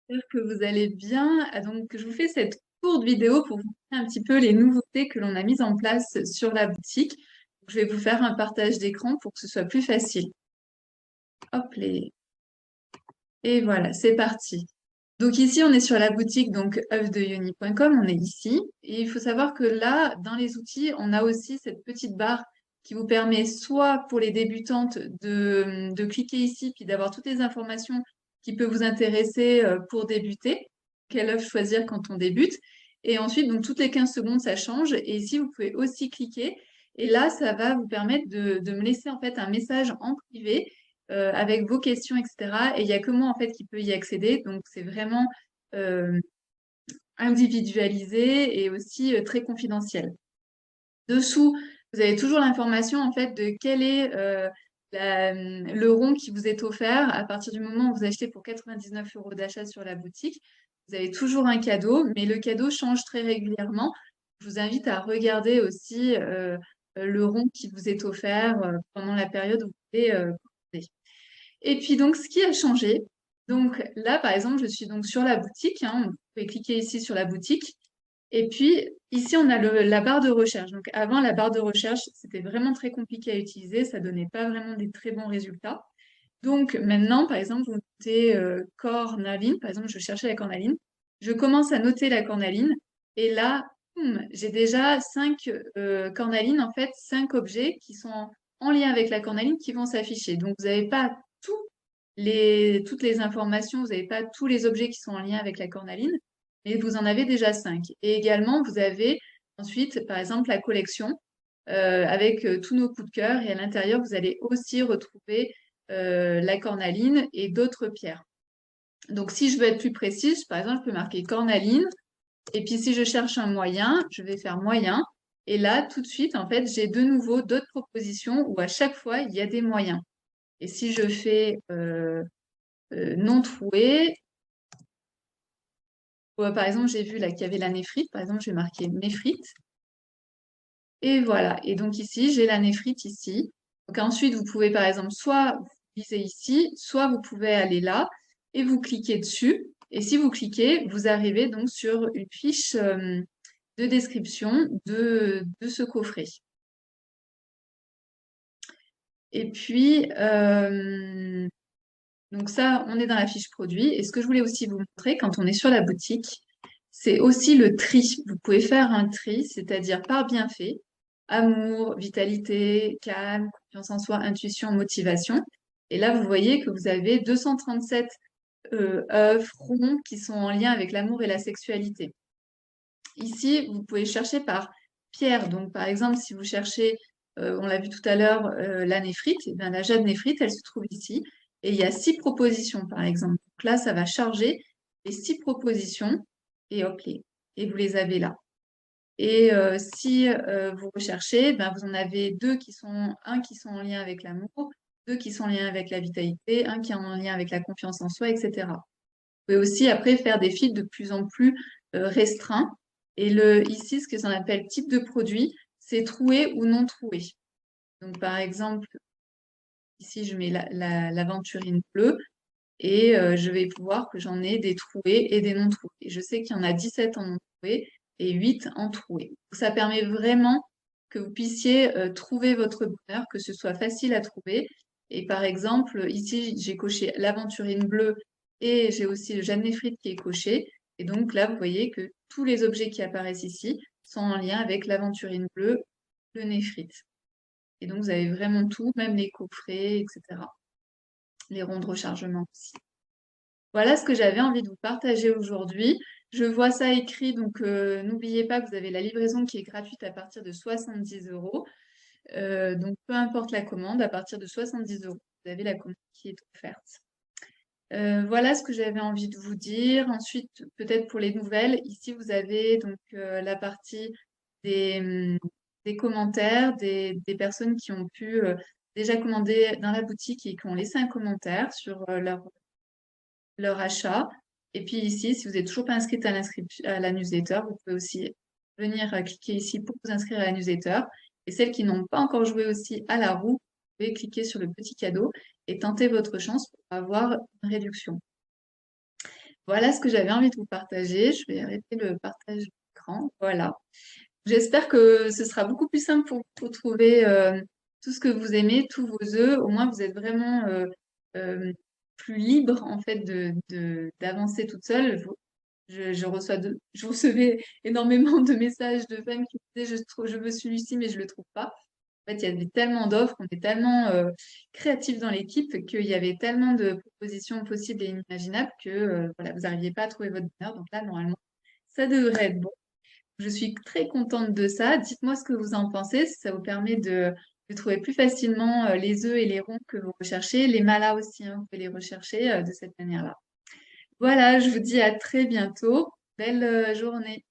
J'espère que vous allez bien. Donc, je vous fais cette courte vidéo pour vous montrer un petit peu les nouveautés que l'on a mises en place sur la boutique. Je vais vous faire un partage d'écran pour que ce soit plus facile. Hop, et voilà, c'est parti. Donc ici, on est sur la boutique donc œuvredeyoni.com, on est ici. Et il faut savoir que là, dans les outils, on a aussi cette petite barre qui vous permet soit pour les débutantes de cliquer ici puis d'avoir toutes les informations qui peuvent vous intéresser pour débuter, quelle œuvre choisir quand on débute. Et ensuite, donc toutes les 15 secondes, ça change. Et ici, vous pouvez aussi cliquer. Et là, ça va vous permettre de me laisser en fait un message en privé avec vos questions, etc. Et il n'y a que moi, en fait, qui peut y accéder. Donc, c'est vraiment euh, individualisé et aussi très confidentiel. Dessous, vous avez toujours l'information, en fait, de quel est le rond qui vous est offert à partir du moment où vous achetez pour 99 € d'achat sur la boutique. Vous avez toujours un cadeau, mais le cadeau change très régulièrement. Je vous invite à regarder aussi le rond qui vous est offert pendant la période où vous voulez commander. Et puis donc, ce qui a changé, donc là, par exemple, je suis donc sur la boutique, hein, vous pouvez cliquer ici sur la boutique. Et puis ici, on a la barre de recherche. Donc avant, la barre de recherche, c'était vraiment très compliqué à utiliser, ça donnait pas vraiment des très bons résultats. Donc maintenant, par exemple, vous notez cornaline, par exemple, je cherchais la cornaline, je commence à noter la cornaline, et là, boum, j'ai déjà 5 cornalines, en fait, 5 objets qui sont en lien avec la cornaline qui vont s'afficher. Donc vous n'avez pas toutes les informations, vous n'avez pas tous les objets qui sont en lien avec la cornaline, mais vous en avez déjà 5. Et également, vous avez ensuite, par exemple, la collection avec tous nos coups de cœur. Et à l'intérieur, vous allez aussi retrouver la cornaline et d'autres pierres. Donc, si je veux être plus précise, par exemple, je peux marquer cornaline. Et puis, si je cherche un moyen, je vais faire moyen. Et là, tout de suite, en fait, j'ai de nouveau d'autres propositions où à chaque fois, il y a des moyens. Et si je fais non trouvé, par exemple, j'ai vu là qu'il y avait la néphrite. Par exemple, je vais marquer néphrite. Et voilà. Et donc ici, j'ai la néphrite ici. Donc ensuite, vous pouvez par exemple soit vous lisez ici, soit vous pouvez aller là et vous cliquez dessus. Et si vous cliquez, vous arrivez donc sur une fiche de description de ce coffret. Et puis, donc ça, on est dans la fiche produit. Et ce que je voulais aussi vous montrer quand on est sur la boutique, c'est aussi le tri. Vous pouvez faire un tri, c'est-à-dire par bienfait, amour, vitalité, calme, confiance en soi, intuition, motivation. Et là, vous voyez que vous avez 237 œuvres ronds qui sont en lien avec l'amour et la sexualité. Ici, vous pouvez chercher par pierre. Donc, par exemple, si vous cherchez, on l'a vu tout à l'heure, la néphrite, eh bien, la jade néphrite, elle se trouve ici. Et il y a 6 propositions, par exemple. Donc là, ça va charger les 6 propositions et hop, et vous les avez là. Et si vous recherchez, ben, vous en avez un qui sont en lien avec l'amour, deux qui sont en lien avec la vitalité, un qui est en lien avec la confiance en soi, etc. Vous pouvez aussi après faire des fils de plus en plus restreints. Et ici, ce que ça appelle type de produit, c'est troué ou non troué. Donc, par exemple, ici, je mets l'aventurine bleue et je vais pouvoir que j'en ai des troués et des non troués. Et je sais qu'il y en a 17 en non troués et 8 en troués. Ça permet vraiment que vous puissiez trouver votre bonheur, que ce soit facile à trouver. Et par exemple, ici, j'ai coché l'aventurine bleue et j'ai aussi le Jeanne Néfrite qui est coché. Et donc là, vous voyez que tous les objets qui apparaissent ici sont en lien avec l'aventurine bleue, le néphrite. Et donc, vous avez vraiment tout, même les coffrets, etc. Les ronds de rechargement aussi. Voilà ce que j'avais envie de vous partager aujourd'hui. Je vois ça écrit, donc n'oubliez pas que vous avez la livraison qui est gratuite à partir de 70 €. Donc peu importe la commande, à partir de 70 €, vous avez la commande qui est offerte. Voilà ce que j'avais envie de vous dire. Ensuite, peut-être pour les nouvelles, ici vous avez donc la partie des commentaires, des personnes qui ont pu déjà commander dans la boutique et qui ont laissé un commentaire sur leur achat. Et puis ici, si vous n'êtes toujours pas inscrite à la newsletter, vous pouvez aussi venir cliquer ici pour vous inscrire à la newsletter. Et celles qui n'ont pas encore joué aussi à la roue, vous pouvez cliquer sur le petit cadeau et tenter votre chance pour avoir une réduction. Voilà ce que j'avais envie de vous partager. Je vais arrêter le partage d'écran. Voilà. J'espère que ce sera beaucoup plus simple pour vous pour trouver tout ce que vous aimez, tous vos œufs. Au moins, vous êtes vraiment euh, plus libre en fait d'avancer toute seule. Je recevais énormément de messages de femmes qui me disaient je veux celui-ci, mais je le trouve pas. En fait, il y avait tellement d'offres, on est tellement créatifs dans l'équipe qu'il y avait tellement de propositions possibles et inimaginables que voilà, vous n'arriviez pas à trouver votre bonheur. Donc là, normalement, ça devrait être bon. Je suis très contente de ça. Dites-moi ce que vous en pensez, si ça vous permet de trouver plus facilement les œufs et les ronds que vous recherchez. Les malas aussi, hein, vous pouvez les rechercher de cette manière-là. Voilà, je vous dis à très bientôt. Belle journée.